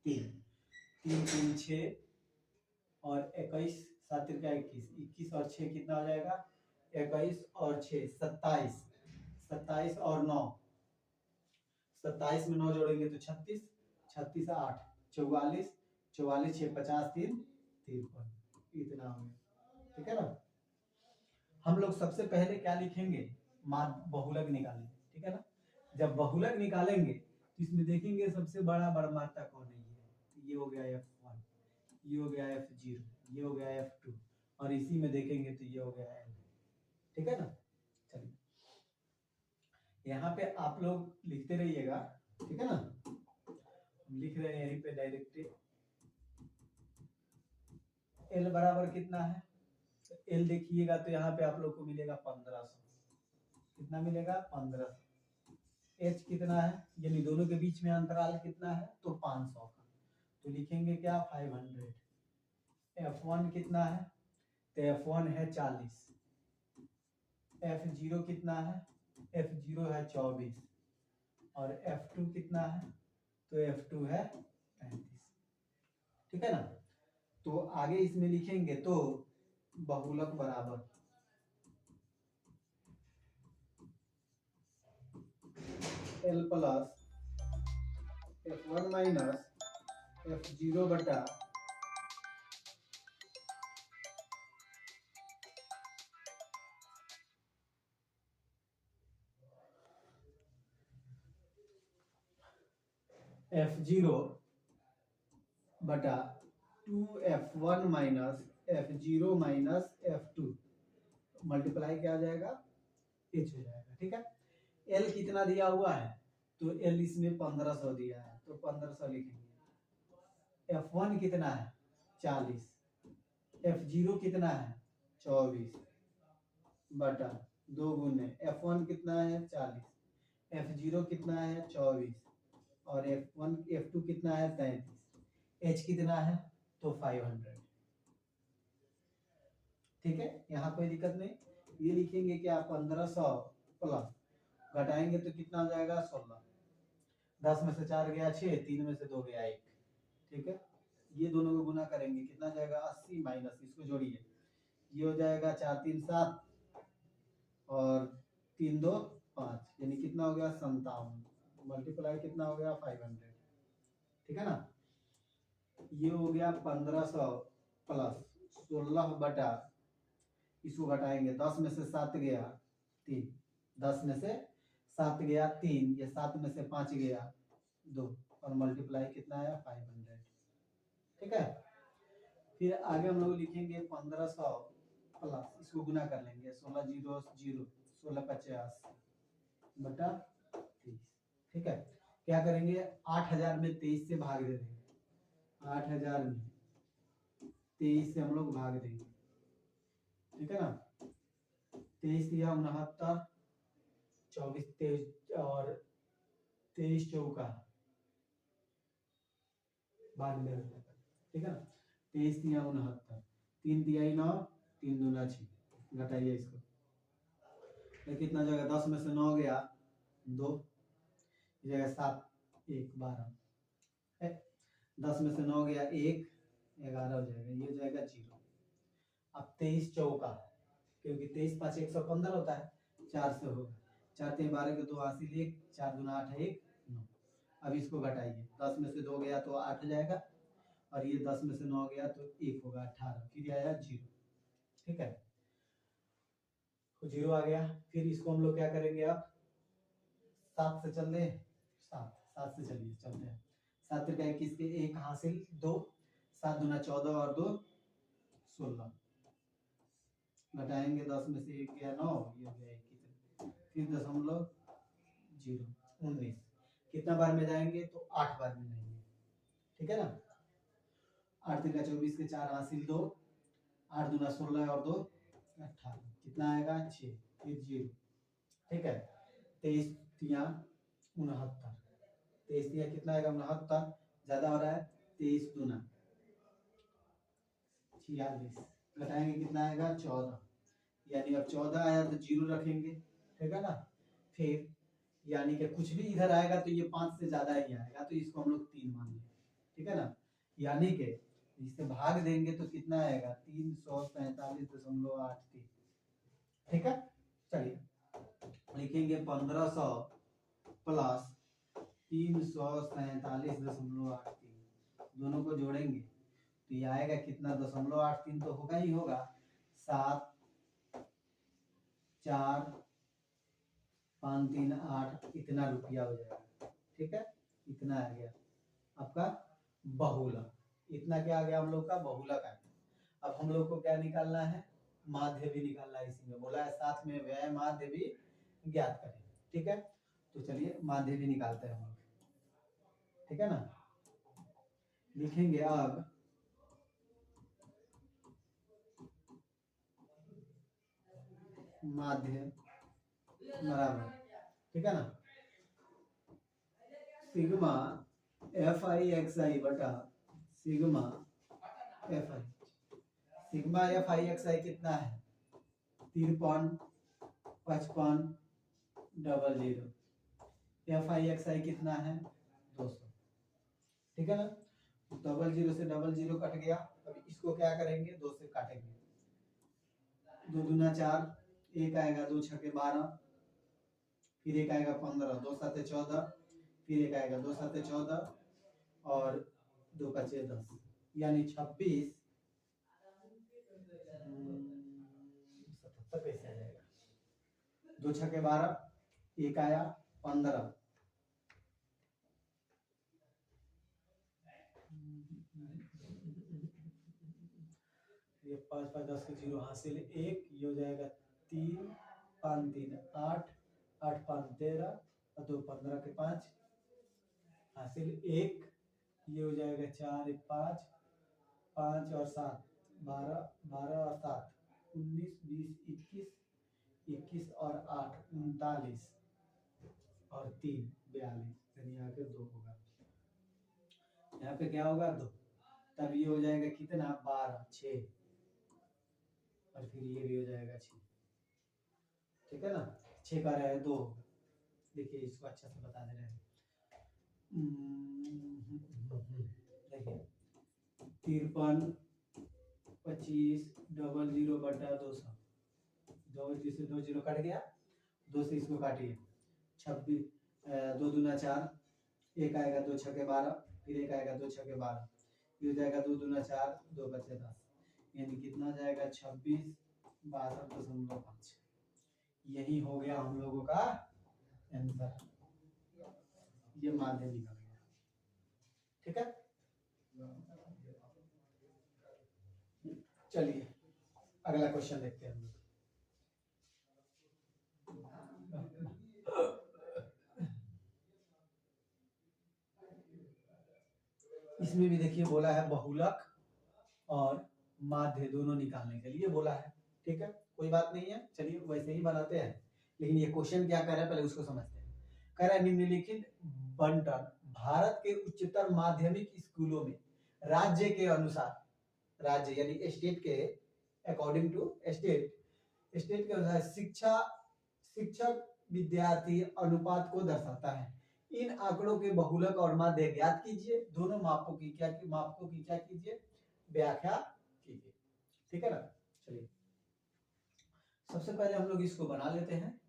3, 3 3 6 और 21 7 का 21, 21 और 6 कितना हो जाएगा 21 और 6 27, 27 और 9, 27 में 9 जोड़ेंगे तो 36, 36 8 44, 44 6 50 3 53, इतना हो गया। ठीक है ना, हम लोग सबसे पहले क्या लिखेंगे, बहुलक निकालेंगे। ठीक है ना, जब बहुलक निकालेंगे तो इसमें देखेंगे सबसे बड़ा बड़मात्रा कौन है, ये हो गया F1, ये हो गया F0, ये हो गया F2, और इसी में देखेंगे तो ये हो गया L। ठीक है ना। चलिए यहाँ पे आप लोग लिखते रहिएगा, ठीक है ना। हम लिख रहे हैं यहीं पे डायरेक्ट। L बराबर कितना है, तो L देखिएगा तो यहाँ पे आप लोग को मिलेगा 1500। कितना मिलेगा, 1500। H कितना है, यानी दोनों के बीच में अंतराल कितना है, तो 500 का, तो लिखेंगे क्या, 500। F1 कितना है, तो F1 है 40। F0 कितना है, F0 है 24, और F2 कितना है, तो F2 है 35। ठीक है ना। तो आगे इसमें लिखेंगे तो बहुलक बराबर L plus F1 minus F0 बटा F0 बटा 2F1 minus F0 minus F2, multiply क्या आ जाएगा, H हो जाएगा। ठीक है। L कितना दिया हुआ है, तो L इसमें 1500 दिया है, तो 1500 लिखेंगे। F1 कितना है, 40। F0 कितना है, 24 बटा 2 गुने F1 कितना है, 40, F0 कितना है, 24, और F1 F2 कितना है, 33, H कितना है, तो 500। ठीक है, यहाँ कोई दिक्कत नहीं। ये लिखेंगे क्या, 1500 प्लस घटाएंगे तो कितना हो जाएगा, 16। 10 में से 4 गया 6, 3 में से 2 गया 1। ठीक है, ये दोनों को गुना करेंगे, कितना जाएगा, 80 माइनस इसको जोड़िए, ये हो जाएगा 4 3 7 और 3 2 5, यानी कितना हो गया, 57, मल्टीप्लाई कितना हो गया, 500। ठीक है ना। ये हो गया 1500 प्लस 16 बटा, इसको घटाएंगे, 10 में से 7 गया 3, 10 में से 7 गया 3, ये 7 में से 5 गया 2, और मल्टीप्लाई कितना है, 500। ठीक है। फिर आगे हम लोग लिखेंगे 1500 प्लस, इसको गुना कर लेंगे, 16 0 0, 16 50 बटा 30। ठीक है, क्या करेंगे, 8000 में 23 से भाग दे देंगे, 8000 में 23 से हम लोग भाग देंगे। ठीक है ना। 23 या 69, 24 23 और 23 चौका 92। ठीक है ना। 23 या 69, 3 तिहाई 9, 3 दूना 6, घटाइए इसको, तो कितना जाएगा, 10 में से 9 गया 2, जाएगा 7 1 12, 10 में से 9 गया 1 11 हो जाएगा, ये जाएगा 0। अब 23 चौका, क्योंकि 23 5 115 होता है, 4 से होगा, 4 3 12 के 2 हासिल 1, 4 दूना 8 1 9। अब इसको घटाइए, 10 में से 2 गया तो 8 हो जाएगा, और ये 10 में से 9 गया तो 1 होगा 18, फिर आया 0। ठीक है, तो 0 आ गया। फिर इसको हम लोग क्या करेंगे, अब 7 से चल रहे, 7 से चलिए चलते हैं। 7 रुपया 21 के 1 हासिल 2, 7 दूना 14 और 2 16, घटाएंगे, 10 में से 1 गया 9, ये हो गया 21, फिर 0.0 19, कितना बार में जाएंगे, तो 8 बार में जाएंगे। ठीक है ना। 8 3 24 के 4 हासिल 2, 8 दूना 16 और 2 18, कितना आएगा 6, फिर 0। ठीक है, 23 तिया 69, 23 तिया कितना आएगा, 69, ज्यादा हो रहा है, 23 दूना 46, घटाएंगे कितना आएगा, 14, यानी अब 14 आया तो 0 रखेंगे। ठीक है ना। फिर यानी कि कुछ भी इधर आएगा तो ये 5 से ज्यादा ही आएगा, तो इसको हम लोग 3 मान लेंगे। ठीक है ना। यानी कि इससे भाग देंगे तो कितना आएगा, 345.83। ठीक है। चलिए लिखेंगे 1500 प्लस 347.83, दोनों को जोड़ेंगे तो ये आएगा कितना, 0.83 तो होगा ही होगा, 7 4 5 3 8, इतना रुपया हो जाएगा। ठीक है, इतना आ गया आपका बहुलक। इतना क्या आ गया हम लोग का? बहुलक आ गया। अब हम लोग को क्या निकालना है? माध्य भी निकालना है। इसी में बोला है साथ में व्यय माध्य भी ज्ञात करें। ठीक है, तो चलिए माध्य भी निकालते हैं हम लोग। ठीक है ना, लिखेंगे अब माध्य बराबर, ठीक है ना, sigma F I X I बटा sigma F I. Sigma F I X I कितना है? 53, 55, 00। एफ आई एक्स आई कितना है? 200। ठीक है ना, 00 से 00 कट गया। अब इसको क्या करेंगे? 2 से काटेंगे। 2 दूना 4, एक आएगा 2 छके 12, फिर एक आएगा 15, 2 साते 14, फिर एक आएगा 2 साते 14 और 2 बचे 10, यानी 26। 77 कैसे आ जाएगा? 2 छके 12, एक आया 15, ये 5 5 10 के 0 हासिल 1, ये हो जाएगा 3, 5 3 8, 8 5 13 और 2 15 के 5 हासिल 1, ये हो जाएगा 4 1 5, 5 और 7 12, 12 और 7 19 20 21, 21 और 8 39 और 3 42, यानी यहाँ पे 2 होगा। यहाँ पे क्या होगा? 2। तब ये हो जाएगा कितना? 12 6, और फिर ये भी हो जाएगा 6। ठीक है ना, 6 का रहा है 2 होगा। देखिए इसको अच्छा से बता दे रहे हैं। देखिए 53, 25, 00 बटा 200। 2 से 2 0 कट गया, 2 से इसको काटिए। 26, 2 दूना 4, एक आएगा 2 छके 12, फिर एक आएगा 2 छके 12, ये हो जाएगा 2 दूना 4, 2 बचे 10, यानी कितना जाएगा? 26 62.5। यही हो गया हम लोगों का आंसर। ये माध्य निकल गया। ठीक है, चलिए अगला क्वेश्चन देखते हैं हम लोग। इसमें भी देखिए बोला है बहुलक और माध्य दोनों निकालने के लिए बोला है। ठीक है, कोई बात नहीं है, चलिए वैसे ही बनाते हैं। लेकिन ये क्वेश्चन क्या कर रहा है पहले उसको समझते हैं। कह रहा है निम्नलिखित बंटन भारत के उच्चतर माध्यमिक स्कूलों में राज्य के अनुसार, राज्य यानी स्टेट के अकॉर्डिंग टू स्टेट के अनुसार शिक्षक विद्यार्थी अनुपात को दर्शाता है। इन आंकड़ों के बहुलक और माध्य ज्ञात कीजिए। दोनों मापों की क्या कीजिए? व्याख्या कीजिए। ठीक है ना, चलिए सबसे पहले हम लोग इसको बना लेते हैं।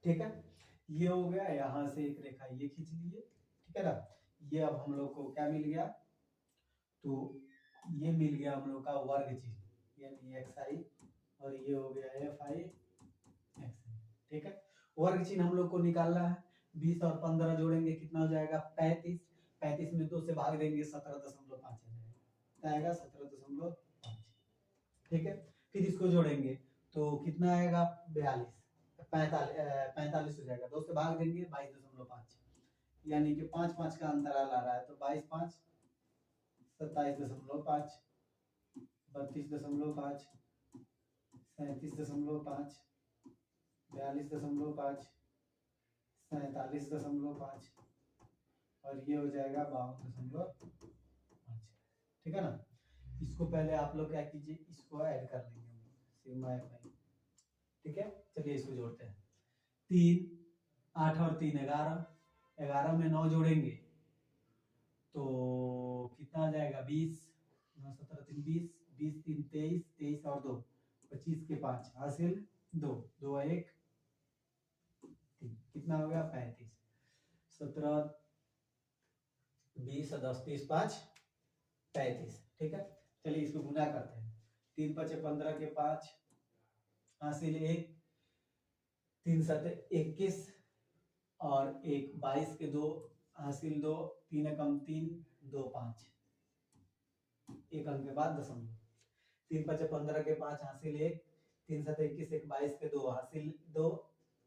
ठीक है, ये हो गया। यहां से एक रेखा ये खींच लीजिए। ठीक है ना, ये अब हम लोग को क्या मिल गया? तो ये मिल गया हम लोग का वर्ग चिन्ह, यानी एक्स आई, और ये हो गया एफ आई एक्स आई। ठीक है, वर्ग चिन्ह हम लोग को निकालना है। 20 और 15 जोड़ेंगे कितना हो जाएगा? 35। 35 में 2 से भाग देंगे 17.5 आएगा, 17.5। ठीक है, फिर इसको जोड़ेंगे तो कितना आएगा? 42। 45 हो जाएगा, 2 से भाग देंगे 22.5, यानी कि 5 5 का अंतराल आ रहा है। तो 22 5 27.5, 32.5, 37.5, 42.5, 47.5 और ये हो जाएगा 52.5। ठीक है ना। इसको पहले आप लोग क्या कीजिए, इसको ऐड कर लेंगे हम लोग, सिग्मा एफ। ठीक है, चलिए इसको जोड़ते हैं। 3 8 और 3 11, 11 में 9 जोड़ेंगे तो कितना आ जाएगा 20, 9 17 3 20, 20 3 23, 23 और 2 25 के 5 हासिल 2, 2 1 3, कितना हो गया 35, 17 20 और 10 30 5 35। ठीक है, चलिए इसको गुना करते हैं। 3 5 15 के 5 हासिल 1, 3 7 21 और 1 22 के 2 हासिल 2, 3 एकम 3 2 5, एक अंक के बाद दशमलव। 3 5 15 के 5 हासिल 1, 3 7 21 1 22 के 2 हासिल 2,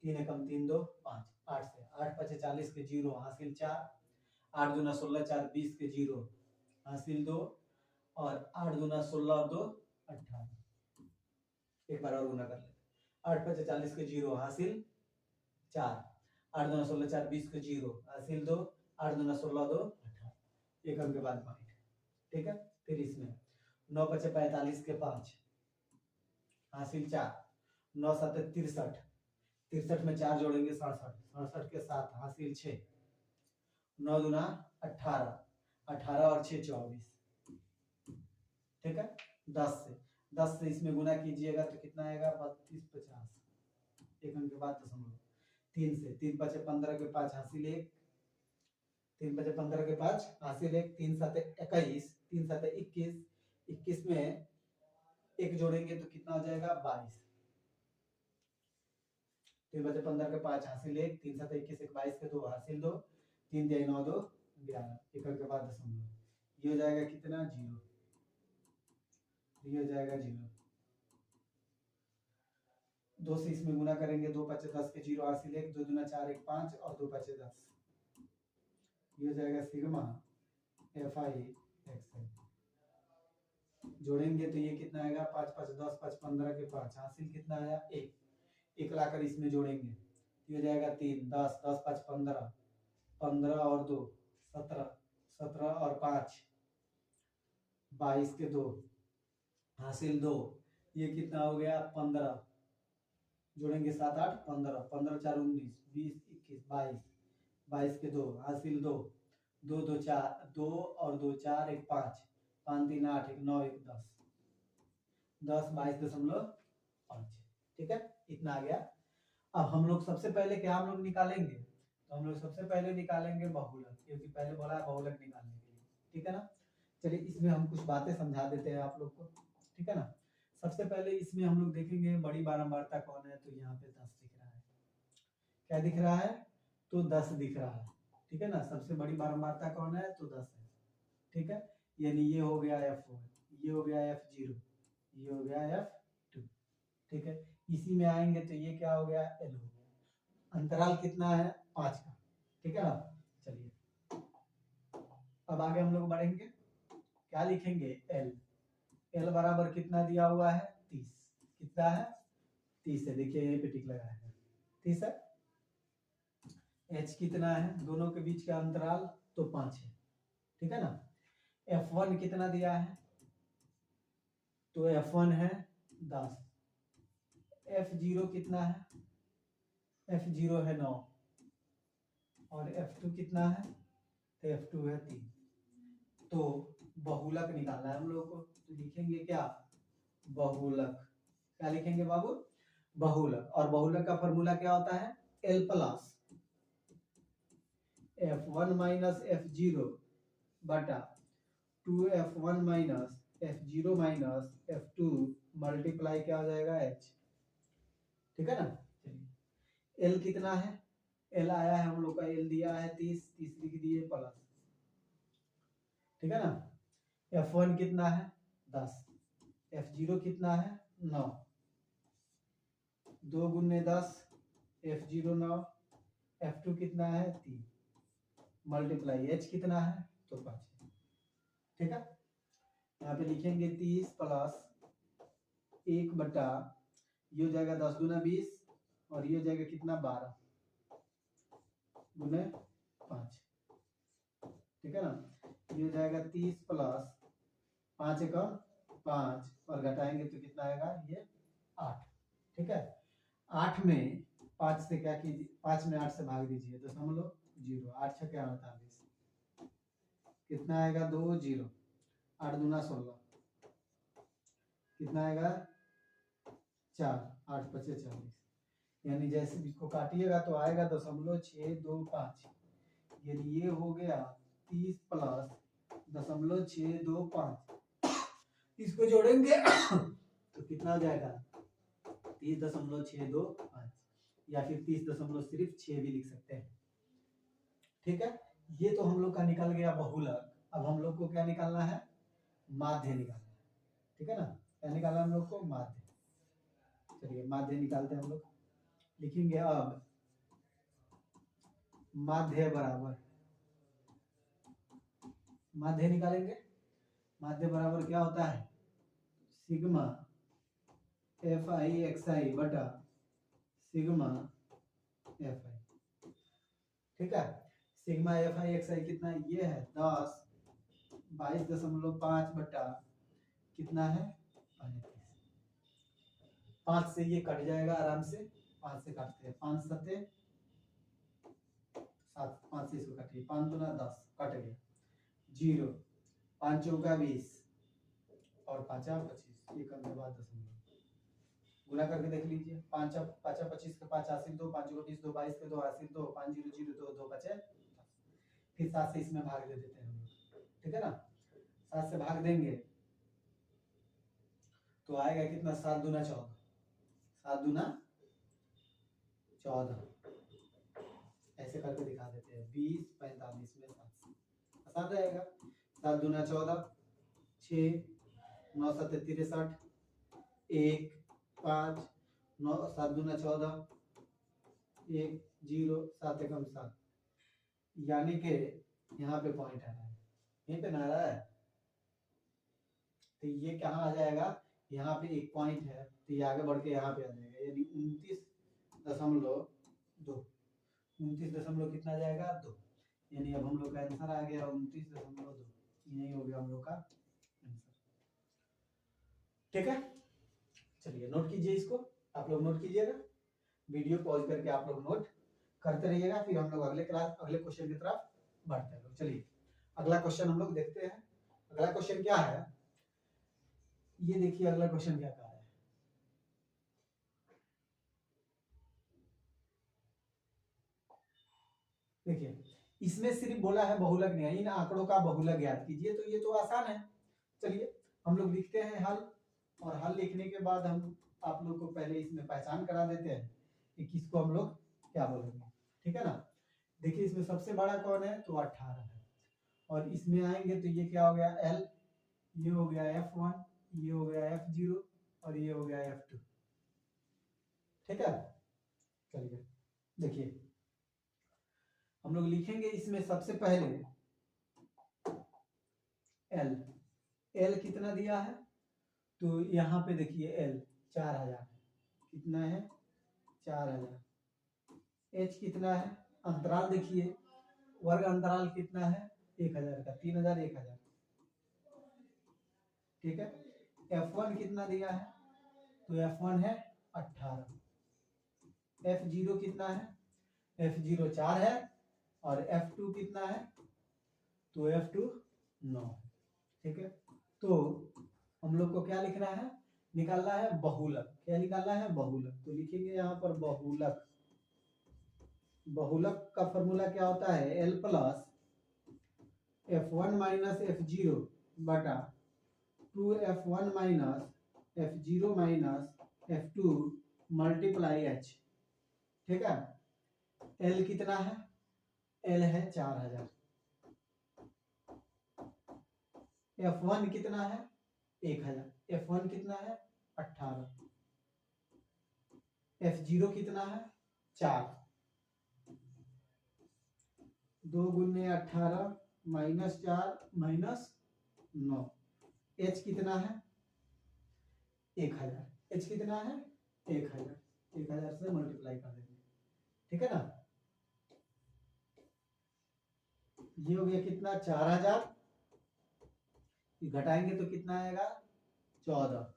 3 एकम 3 2 5, 8 से 8 5 40 के 0 हासिल 4, 8 दूना 16 4 20 के 0 हासिल 2 और 8 दूना 16 और 2 18। एक बार और गुना कर लेते। 8 5 40 के 0 हासिल 4, 8 दूना 16 4 20 के 0 हासिल 2, 8 दूना 16 2 18, एक अंक के बाद पॉइंट। ठीक है, फिर इसमें 9 5 45 के 5 हासिल 4, 9 7 63, 63 में 4 जोड़ेंगे 67, 67 के 7 हासिल 6, 9 दूना 18, 18 और 6 24। ठीक है, 10 से इसमें गुना कीजिएगा तो कितना आएगा 32 50, एक अंक के बाद दशमलव। 3 से 3 5 15 के 5 हासिल 1, 3 5 15 के 5 हासिल 1, 3 7 21, 3 7 21, 21 में 1 जोड़ेंगे तो कितना हो जाएगा 22। 3 5 15 के 5 हासिल 1, 3 7 21 1 22 के 2 हासिल 2, 3 3 9 2 11, एक अंक के बाद दशमलव। ये हो जाएगा कितना 0, ये हो जाएगा 0। 2 से इसमें गुना करेंगे 2 5 10 के 0 हासिल 1, 2 दूना 4 1 5 और 2 5 10, ये हो जाएगा सिग्मा एफ आई एक्स आई। जोड़ेंगे तो ये कितना आएगा 5 5 10 5 15 के 5 हासिल कितना आया 1, 1 लाकर इसमें जोड़ेंगे ये हो जाएगा 3 10 10 5 15, 15 और 2 17, 17 और 5 22 के 2 हासिल 2, ये कितना हो गया 15, जोड़ेंगे 7 8 15, 15 4 19 20 21 22, 22 के 2 हासिल 2, 2 2 4 2 और 2 4 1 5, 5 3 8 1 9 1 10, 10 22.5। ठीक है, इतना आ गया। अब हम लोग सबसे पहले क्या हम लोग निकालेंगे, तो हम लोग सबसे पहले निकालेंगे बहुलक, क्योंकि पहले बोला है बहुलक निकालने के लिए। ठीक है ना, चलिए इसमें हम कुछ बातें समझा देते हैं आप लोग को। ठीक है ना, सबसे पहले इसमें हम लोग देखेंगे बड़ी बारंबारता कौन है, तो यहाँ पे 10 दिख रहा है। क्या दिख रहा है, तो 10 दिख रहा है। ठीक है ना, सबसे बड़ी बारंबारता कौन है, तो 10 है। ठीक है, यानी ये हो गया F1, ये हो गया F0, ये हो गया F2। ठीक है, इसी में आएंगे तो ये क्या हो गया L हो गया। अंतराल कितना है 5 का। ठीक है ना, चलिए अब आगे हम लोग बढ़ेंगे, क्या लिखेंगे L। L बराबर कितना दिया हुआ है 30, कितना है 30 है, देखिए यहीं पे टिक लगा है 30 है। H कितना है, दोनों के बीच का अंतराल तो 5 है। ठीक है ना, F1 कितना दिया है, तो F1 है 10, F0 कितना है, F0 है 9 और F2 कितना है, तो F2 है 3। तो बहुलक निकालना है हम लोगों को, तो लिखेंगे क्या बहुलक। क्या लिखेंगे बाबू, बहुलक। और बहुलक का फॉर्मूला क्या होता है L plus F1 minus F0 बटा 2F1 minus F0 minus F2 multiply क्या हो जाएगा H। ठीक है ना, चलिए L कितना है, L आया है हम लोग का, L दिया है 30, 30 लिख दिए प्लस। ठीक है ना, F1 कितना है 10, F0 कितना है 9, 2 गुने 10, F0 9, F2 कितना है 3 मल्टीप्लाई H कितना है तो 5। ठीक है, यहाँ पे लिखेंगे 30 प्लस 1 बटा, ये हो जाएगा 10 दूना 20 और ये हो जाएगा कितना 12, गुने 5, ठीक है ना। ये हो जाएगा 30 प्लस 5 एकम 5 और घटाएंगे तो कितना आएगा ये 8, ठीक है। 8 में 5 से क्या कीजिए, 5 में 8 से भाग दीजिए, 0.0, 8 छक्के 48, कितना आएगा 2 0, 8 दूना 16, कितना आएगा 4, 8 पचे 40, यानी जैसे इसको काटिएगा तो आएगा 0.625, यानी ये हो गया 30 प्लस 0.625, इसको जोड़ेंगे तो कितना हो जाएगा 30.625, या फिर 30.6 भी लिख सकते हैं, ठीक है। ये तो हम लोग का निकल गया बहुलक। अब हम लोग को क्या निकालना है, माध्य निकालना है, ठीक है ना। क्या निकालना है हम लोग को, माध्य। चलिए माध्य निकालते हैं हम लोग, लिखेंगे अब माध्य बराबर, माध्य निकालेंगे, माध्य बराबर क्या होता है, sigma F I X I बटा सिग्मा एफ आई, ठीक है। Sigma F I X I कितना है, ये है 10 22.5 बटा कितना है 35, 5 से ये कट जाएगा आराम से, 5 से काटते हैं, 5 सत्ते 7, 5 से इसको काटिए, 5 दूना 10, कट गया 0, 5 चौका 20 और 5 25, ये करने के बाद 10 गुना करके देख लीजिए, 5 25 के 5 80 2, 5 20 2 22 के 2 80 2, 5 0 0 2 2 5 फिर 7 से इसमें भाग दे देते हैं हम लोग, ठीक है ना। 7 से भाग देंगे तो आएगा कितना, 7 दूना 14, 7 दूना 14, ऐसे करके दिखा देते हैं, 20 45 में 7 आसान रहेगा। 7 दूना 14, 6 9 7 63, 1 5 9 7 दूना 14, 1 0 7 एकम 7, यानी कि यहाँ पे पॉइंट आ रहा है, यहीं पे ना आ रहा है, तो ये कहाँ आ जाएगा, यहाँ पे एक पॉइंट है तो ये आगे बढ़ के यहाँ पे आ जाएगा, यानी 29.2, 29 कितना जाएगा 2, यानी अब हम लोग का आंसर आ गया 29.2, यही हो गया हम लोग का आंसर, ठीक है। चलिए नोट कीजिए इसको, आप लोग नोट कीजिएगा, वीडियो पॉज करके आप लोग नोट करते रहिएगा, फिर हम लोग अगले क्वेश्चन की तरफ बढ़ते हैं। चलिए अगला क्वेश्चन हम लोग देखते हैं। अगला क्वेश्चन क्या है, ये देखिए अगला क्वेश्चन क्या कहा है, देखिए इसमें सिर्फ बोला है बहुलक नहीं, इन आंकड़ों का बहुलक ज्ञात कीजिए, तो ये तो आसान है। चलिए हम लोग लिखते हैं हल, और हल लिखने के बाद हम आप लोग को पहले इसमें पहचान करा देते हैं कि किसको हम लोग क्या बोलेंगे, ठीक है ना। देखिए इसमें सबसे बड़ा कौन है, तो 18 है, और इसमें आएंगे तो ये क्या हो गया L, ये हो गया F1, ये हो गया F0 और ये हो गया F2, ठीक है। चलिए देखिए हम लोग लिखेंगे इसमें सबसे पहले L, L कितना दिया है, तो यहाँ पे देखिए L 4000, कितना है 4000, H कितना है, अंतराल देखिए, वर्ग अंतराल कितना है 1000 का, 3000 1000, ठीक है। F1 कितना दिया है, तो F1 है 18, F0 कितना है, F0 4 है, और F2 कितना है, तो F2 9, ठीक है। तो हम लोग को क्या लिखना है, निकालना है बहुलक, क्या निकालना है बहुलक, तो लिखेंगे यहाँ पर बहुलक, बहुलक का फॉर्मूला क्या होता है, L plus F1 minus F0 बटा 2F1 minus F0 minus F2 multiply H, ठीक है। L कितना है, L है 4000, F1 कितना है 1000, F1 कितना है 18, F0 कितना है 4, 2 गुने 18 माइनस 4 माइनस 9, H कितना है 1000, H कितना है 1000, 1000 से मल्टीप्लाई कर देंगे, ठीक है ना। ये हो गया कितना 4000, घटाएंगे तो कितना आएगा 14,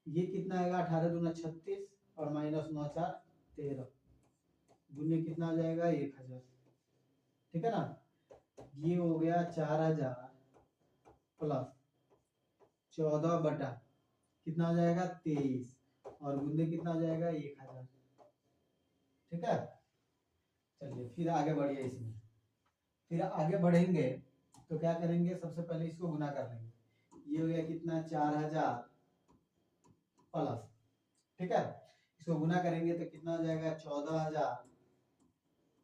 ये कितना आएगा 18 दूना 36 और माइनस 9 4 13, गुने कितना आ जाएगा 1000, ठीक है ना। ये हो गया 4000 प्लस 14 बटा कितना आ जाएगा 23 और गुने कितना आ जाएगा 1000, ठीक है। चलिए फिर आगे बढ़िए इसमें, फिर आगे बढ़ेंगे तो क्या करेंगे, सबसे पहले इसको गुना कर लेंगे। ये हो गया कितना 4000 प्लस, ठीक है, इसको गुना करेंगे तो कितना आ जाएगा 14000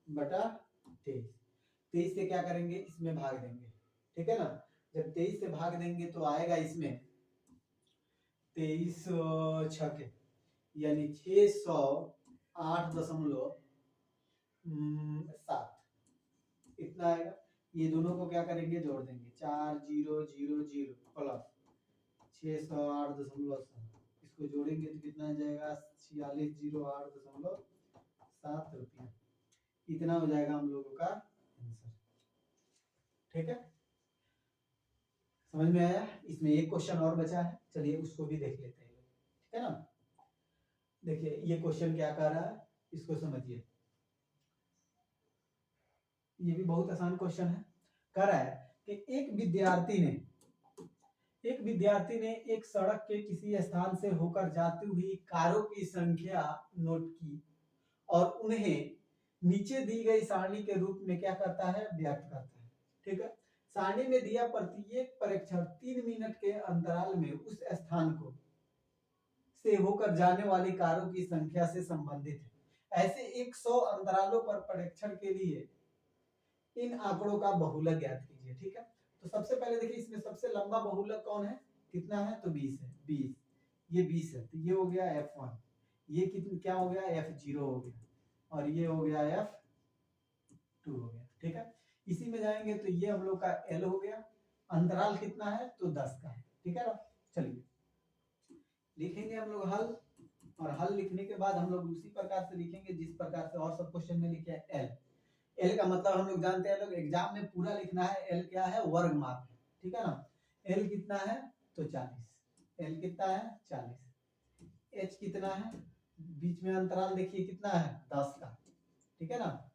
बटा 23, 23 से क्या करेंगे इसमें भाग देंगे, ठीक है ना। जब 23 से भाग देंगे तो आएगा इसमें 23 छके यानी 608.7 इतना आएगा। ये दोनों को क्या करेंगे जोड़ देंगे, 4000 प्लस 608.7, इसको जोड़ेंगे तो कितना आ जाएगा 4608.7 रुपया, इतना हो जाएगा हम लोगों का आंसर, ठीक है। समझ में आया। इसमें एक क्वेश्चन और बचा है, चलिए उसको भी देख लेते हैं, ठीक है ना। देखिए ये क्वेश्चन क्या कर रहा है, इसको समझिए। ये भी बहुत आसान क्वेश्चन है। कह रहा है कि एक विद्यार्थी ने एक सड़क के किसी स्थान से होकर जाती हुई कारों की संख्या नोट की और उन्हें नीचे दी गई सारणी के रूप में क्या करता है, व्यक्त करता है, ठीक है। सारणी में दिया प्रत्येक परीक्षण 3 मिनट के अंतराल में उस स्थान को से होकर जाने वाली कारों की संख्या से संबंधित है। ऐसे 100 अंतरालों पर परीक्षण के लिए इन आंकड़ों का बहुलक ज्ञात कीजिए, ठीक है। तो सबसे पहले देखिए इसमें सबसे लंबा बहुलक कौन है, कितना है, तो 20 है, 20, ये 20 है, तो ये हो गया F1, ये कितना क्या हो गया F0 हो गया, और ये हो गया F2 हो गया, ठीक है। इसी में जाएंगे तो ये हम लोग का L हो गया, अंतराल कितना है तो 10 का है, ठीक है ना। चलिए लिखेंगे हम लोग हल, और हल लिखने के बाद हम लोग उसी प्रकार से लिखेंगे जिस प्रकार से और सब क्वेश्चन में लिखे हैं। एल का मतलब हम लोग जानते हैं, लोग एग्जाम में पूरा लिखना है। एल क्या है, वर्ग माप है, ठीक है ना। एल कितना है तो 40, एल कितना है 40, एच कितना है, बीच में अंतराल देखिए कितना है 10 का, ठीक है ना।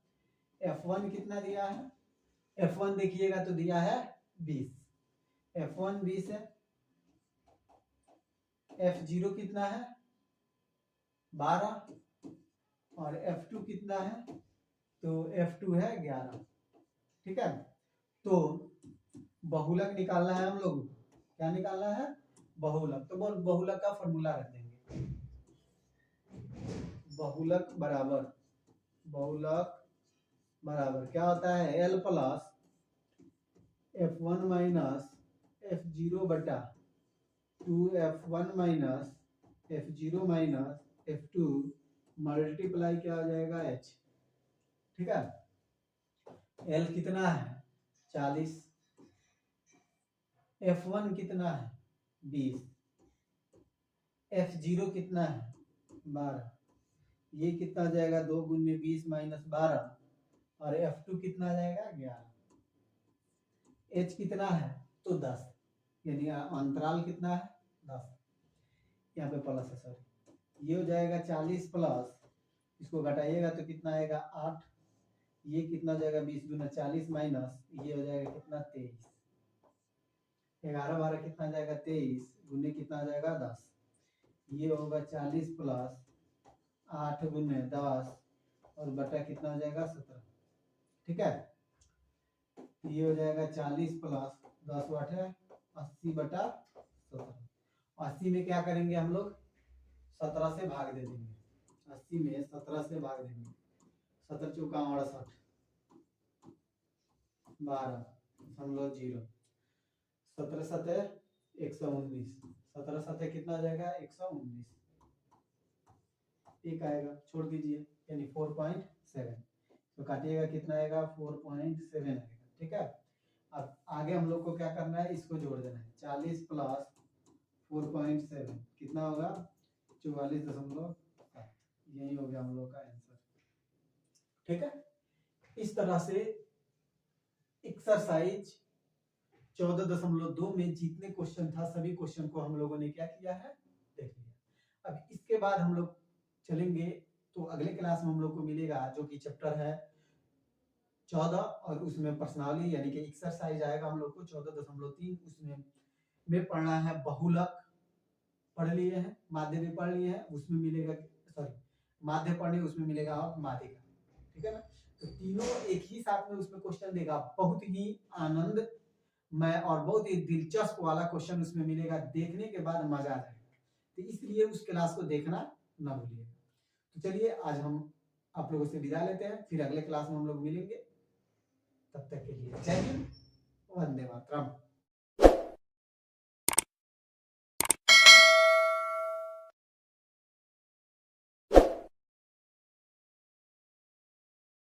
F1 कितना दिया है, F1 देखिएगा तो दिया है 20, F1 20 है, F0 कितना है 12, और F2 कितना है तो F2 है 11, ठीक है। तो बहुलक निकालना है हम लोग, क्या निकालना है, बहुलक। तो बहुलक का फॉर्मूला रख देंगे, बहुलक बराबर क्या होता है, L plus F1 minus F0 बटा 2F1 minus F0 minus F2 multiply क्या हो जाएगा H, ठीक है। L कितना है 40, F1 कितना है 20, F0 कितना है 12, ये कितना आ जाएगा 2 गुने 20 माइनस 12, और F2 कितना आ जाएगा 11, H कितना है तो 10, यानी अंतराल कितना है 10, यहाँ पे प्लस है सॉरी, ये हो जाएगा 40 प्लस, इसको घटाइएगा तो कितना आएगा 8, ये कितना जाएगा 20 दूना 40 माइनस ये हो जाएगा कितना 23, 11 12 कितना जाएगा 23, गुने कितना आ जाएगा 10, ये होगा 40 प्लस 8 गुने 10 और बटा कितना हो जाएगा 17, ठीक है। ये हो जाएगा 40 प्लस 10 8 80 बटा 17, 80 में क्या करेंगे हम लोग 17 से भाग दे देंगे, 80 में 17 से भाग देंगे, 17 चौका 68 12.0, 17 7 119, 17 7 कितना आ जाएगा 119, एक आएगा छोड़ दीजिए यानी 4.7, तो काटिएगा कितना आएगा 4.7 आएगा, ठीक है। अब आगे हम लोग को क्या करना है, इसको जोड़ देना है, 40 प्लस 4.7 कितना होगा 44.7, यही हो गया हम लोग का आंसर, ठीक है। इस तरह से एक्सरसाइज 14.2 में जितने क्वेश्चन था सभी क्वेश्चन को हम लोगों ने क्या किया है, देख लिया। अब इसके बाद हम लोग चलेंगे तो अगले क्लास में हम लोग को मिलेगा जो कि चैप्टर है 14 और उसमें पर्सनाली यानी कि एक्सरसाइज आएगा हम लोग को 14.3। उसमें में पढ़ना है बहुलक, पढ़ लिए हैं, माध्य भी पढ़ लिए हैं, उसमें मिलेगा सॉरी माध्य पढ़ने उसमें मिलेगा आप माध्यिका, ठीक है ना। तो तीनों एक ही साथ में उसमें क्वेश्चन देगा, बहुत ही आनंद मैं और बहुत ही दिलचस्प वाला क्वेश्चन उसमें मिलेगा, देखने के बाद मजा आ जाएगा। तो इसलिए उस क्लास को देखना ना भूलिएगा। तो चलिए आज हम आप लोगों से विदा लेते हैं, फिर अगले क्लास में हम लोग मिलेंगे। तब तक के लिए जय हिंद, वंदे मातरम।